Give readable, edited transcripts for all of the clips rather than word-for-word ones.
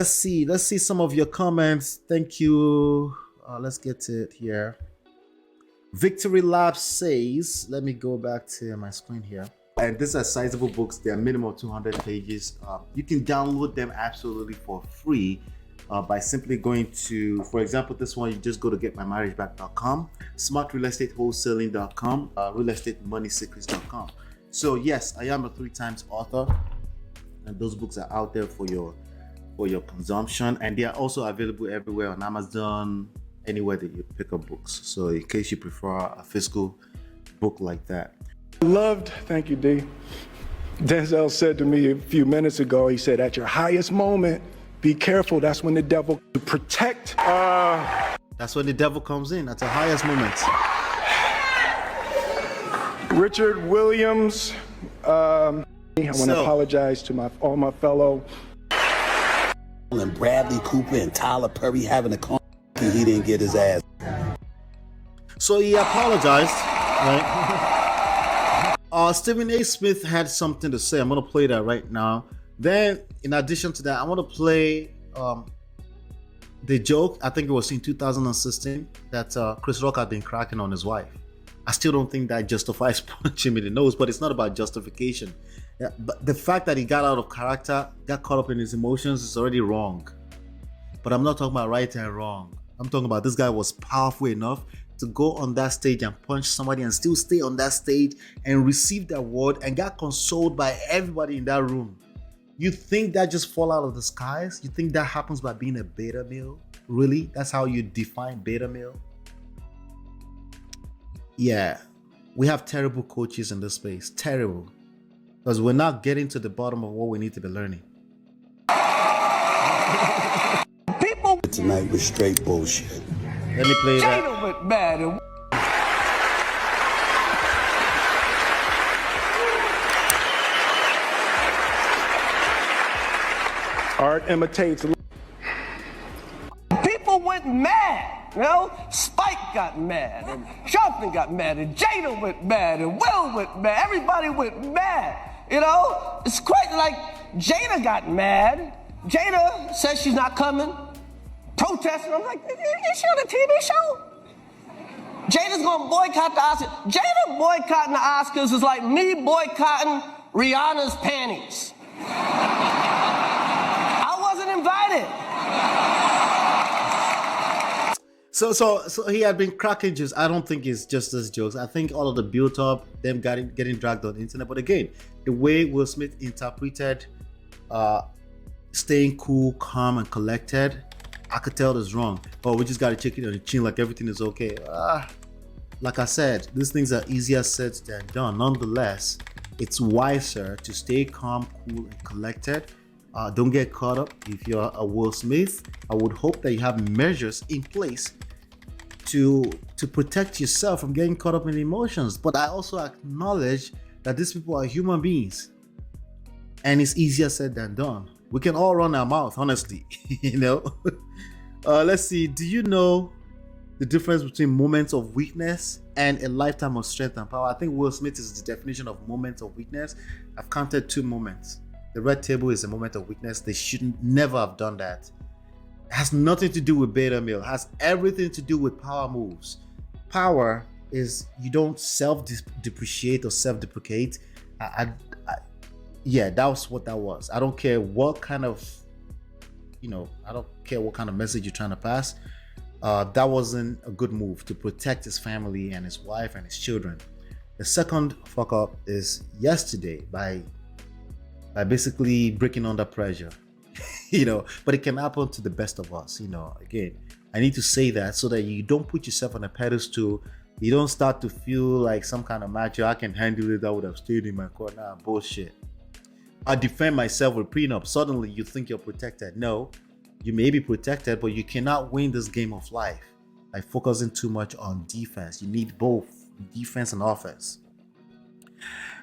Let's see some of your comments. Thank you. Let's get to it here. Victory Lab says, let me go back to my screen here. And these are sizable books. They're minimum 200 pages. You can download them absolutely for free by simply going to, for example, this one, you just go to getmymarriageback.com, smartrealestatewholesaling.com, realestatemoneysecrets.com. So yes, I am a 3 times author, and those books are out there for your consumption, and they are also available everywhere on Amazon, anywhere that you pick up books. So in case you prefer a physical book like that. Thank you, D. Denzel said to me a few minutes ago, he said, at your highest moment, be careful. That's when the devil to protect. That's when the devil comes in at the highest moment. Richard Williams, I want to apologize to all my fellow. And Bradley Cooper and Tyler Perry having a conversation, he didn't get his ass. So he apologized, right? Stephen A. Smith had something to say. I'm gonna play that right now. Then, in addition to that, I want to play the joke. I think it was in 2016 that Chris Rock had been cracking on his wife. I still don't think that justifies punching him in the nose, but it's not about justification. Yeah, but the fact that he got out of character, got caught up in his emotions, is already wrong. But I'm not talking about right and wrong. I'm talking about this guy was powerful enough to go on that stage and punch somebody and still stay on that stage and receive the award and got consoled by everybody in that room. You think that just fall out of the skies? You think that happens by being a beta male? Really? That's how you define beta male? Yeah, we have terrible coaches in this space. Terrible. Because we're not getting to the bottom of what we need to be learning. People tonight was straight bullshit. Let me play that. Jada went mad and Art imitates. people went mad. You know, Spike got mad, and Sharpton got mad, and Jada went mad, and Will went mad. Everybody went mad. You know, it's quite like Jada got mad. Jada says she's not coming, protesting. I'm like, is she on a TV show? Jada's gonna boycott the Oscars. Jada boycotting the Oscars is like me boycotting Rihanna's panties. I wasn't invited. So he had been cracking jokes. I don't think it's just those jokes. I think all of the build up, them getting dragged on the internet. But again, the way Will Smith interpreted staying cool, calm, and collected, I could tell this wrong. Oh, we just got to check it on the chin like everything is okay. Like I said, these things are easier said than done. Nonetheless, it's wiser to stay calm, cool, and collected. Don't get caught up. If you're a Will Smith, I would hope that you have measures in place to protect yourself from getting caught up in emotions. But I also acknowledge that these people are human beings, and it's easier said than done. We can all run our mouth, honestly. You know. Let's see. Do you know the difference between moments of weakness and a lifetime of strength and power? I think Will Smith is the definition of moments of weakness. I've counted 2 moments. The red table is a moment of weakness. They shouldn't never have done that. It has nothing to do with beta male. It has everything to do with power moves. Power is you don't self-depreciate or self-deprecate. Yeah, that was what that was. I don't care what kind of, I don't care what kind of message you're trying to pass. That wasn't a good move to protect his family and his wife and his children. The second fuck up is yesterday by basically breaking under pressure. But it can happen to the best of us. Again, I need to say that so that you don't put yourself on a pedestal. You don't start to feel like some kind of macho. I can handle it. I would have stayed in my corner. Bullshit. I defend myself with prenup. Suddenly you think you're protected. No, you may be protected, but you cannot win this game of life by focusing too much on defense. You need both defense and offense.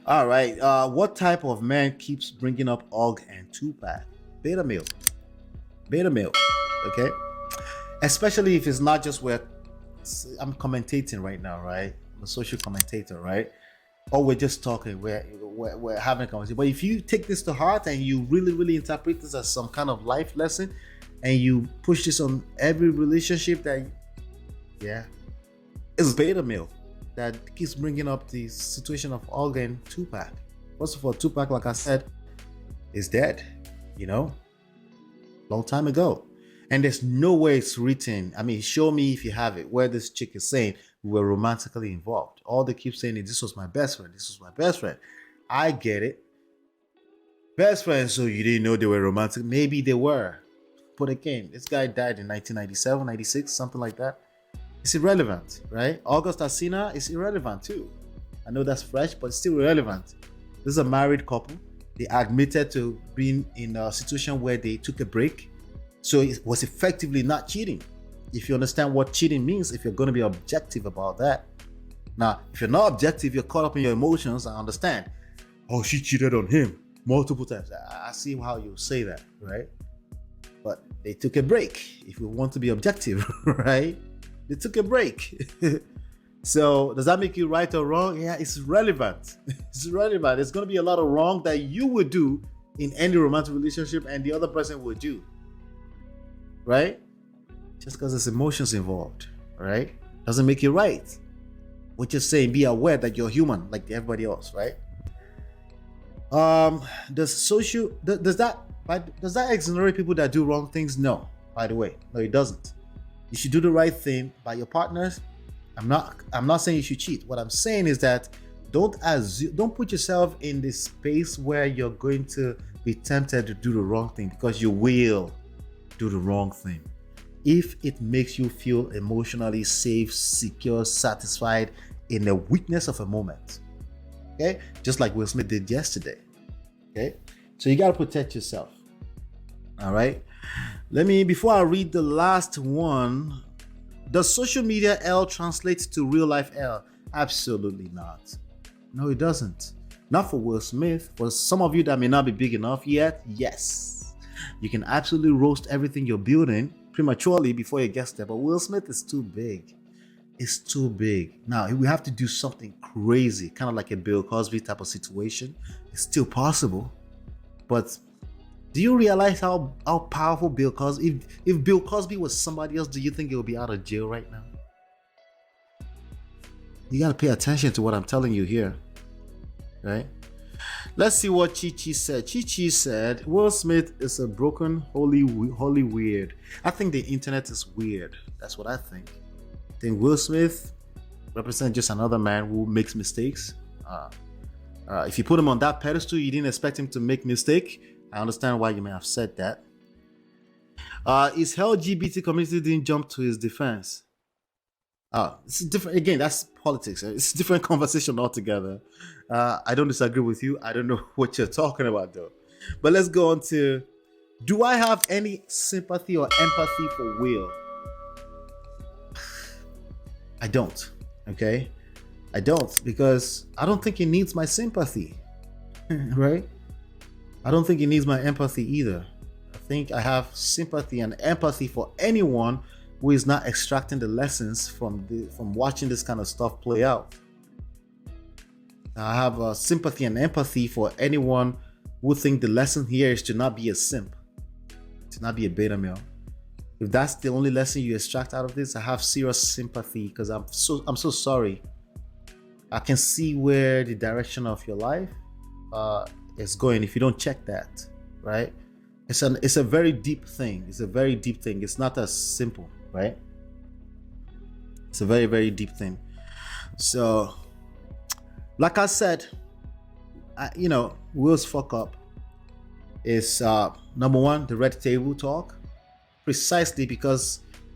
All right. What type of man keeps bringing up Og and Tupac? Beta male. Beta male. Okay. Especially if it's not just where I'm commentating right now, right? I'm a social commentator, right? or we're just talking, we're having a conversation. But if you take this to heart and you really, really interpret this as some kind of life lesson, and you push this on every relationship, that, yeah, it's beta male that keeps bringing up the situation of Olga and Tupac. First of all, Tupac, like I said, is dead, long time ago. And there's no way it's written. I mean, show me if you have it, where this chick is saying we were romantically involved. All they keep saying is, this was my best friend. This was my best friend. I get it. Best friends, so you didn't know they were romantic. Maybe they were. But again, this guy died in 1997, 96, something like that. It's irrelevant, right? August Alsina is irrelevant too. I know that's fresh, but it's still irrelevant. This is a married couple. They admitted to being in a situation where they took a break. So it was effectively not cheating. If you understand what cheating means, if you're going to be objective about that. Now, if you're not objective, you're caught up in your emotions, I understand. Oh, she cheated on him multiple times. I see how you say that, right? But they took a break, if you want to be objective, right? They took a break. So does that make you right or wrong? Yeah, it's relevant. It's relevant. There's going to be a lot of wrong that you would do in any romantic relationship and the other person would do. Right? Just because there's emotions involved, right? Doesn't make you right. We're just saying be aware that you're human like everybody else, right? Does that exonerate people that do wrong things? No, by the way. No, it doesn't. You should do the right thing by your partners. I'm not saying you should cheat. What I'm saying is that don't put yourself in this space where you're going to be tempted to do the wrong thing, because you will do the wrong thing if it makes you feel emotionally safe, secure, satisfied in the weakness of a moment. Okay, just like Will Smith did yesterday. Okay, so you got to protect yourself. All right, before I read the last one, does social media L translate to real life L? Absolutely not. No, it doesn't. Not for Will Smith. For some of you that may not be big enough yet, yes, you can absolutely roast everything you're building prematurely before it gets there. But Will Smith is too big. It's too big. Now, we have to do something crazy, kind of like a Bill Cosby type of situation. It's still possible. But do you realize how powerful Bill Cosby? If Bill Cosby was somebody else, do you think he would be out of jail right now? You got to pay attention to what I'm telling you here, right? Let's see what Chi said. Chi said, Will Smith is a broken, holy weird. I think the internet is weird. That's what I think. I think Will Smith represents just another man who makes mistakes. If you put him on that pedestal, you didn't expect him to make mistake. I understand why you may have said that. His LGBT community didn't jump to his defense. It's different. Again, that's politics. It's a different conversation altogether. I don't disagree with you. I don't know what you're talking about though. But let's go on to, do I have any sympathy or empathy for Will? I don't. Okay? I don't, because I don't think he needs my sympathy. Right? I don't think he needs my empathy either. I think I have sympathy and empathy for anyone who is not extracting the lessons from watching this kind of stuff play out. I have sympathy and empathy for anyone who think the lesson here is to not be a simp, to not be a beta male. If that's the only lesson you extract out of this, I have serious sympathy, because I'm so sorry. I can see where the direction of your life is going if you don't check that, right? It's a very deep thing. It's a very deep thing. It's not as simple, right? It's a very, very deep thing. So, like I said, Will's fuck up is number one, the red table talk, precisely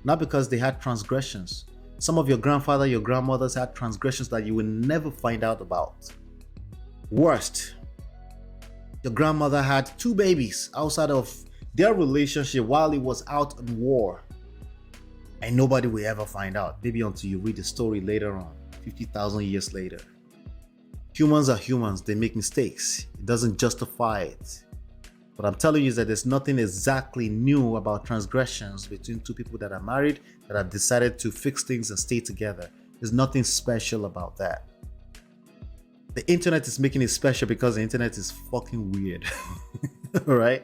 not because they had transgressions. Some of your grandfather, your grandmothers had transgressions that you will never find out about. Worst, your grandmother had 2 babies outside of their relationship while he was out in war. And nobody will ever find out, maybe until you read the story later on, 50,000 years later. Humans are humans, they make mistakes. It doesn't justify it. What I'm telling you is that there's nothing exactly new about transgressions between 2 people that are married, that have decided to fix things and stay together. There's nothing special about that. The internet is making it special because the internet is fucking weird. All right.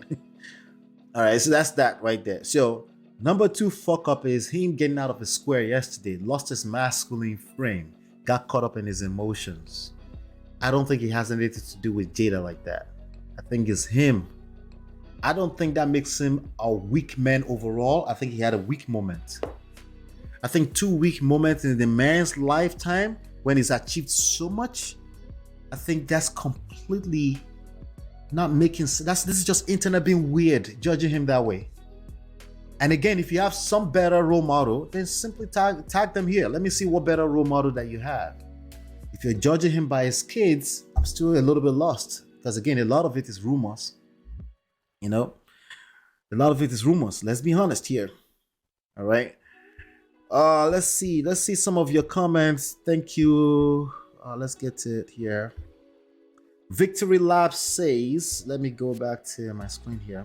All right. So that's that right there. So number 2 fuck up is him getting out of his square yesterday, lost his masculine frame, got caught up in his emotions. I don't think it has anything to do with Jada like that. I think it's him. I don't think that makes him a weak man overall. I think he had a weak moment. I think 2 weak moments in the man's lifetime when he's achieved so much, I think that's completely not making sense. This is just internet being weird, judging him that way. And again, if you have some better role model, then simply tag them here. Let me see what better role model that you have. If you're judging him by his kids, I'm still a little bit lost. Because again, a lot of it is rumors. You know? A lot of it is rumors. Let's be honest here. All right. Let's see some of your comments. Thank you. Let's get to it here. Victory Lab says, let me go back to my screen here.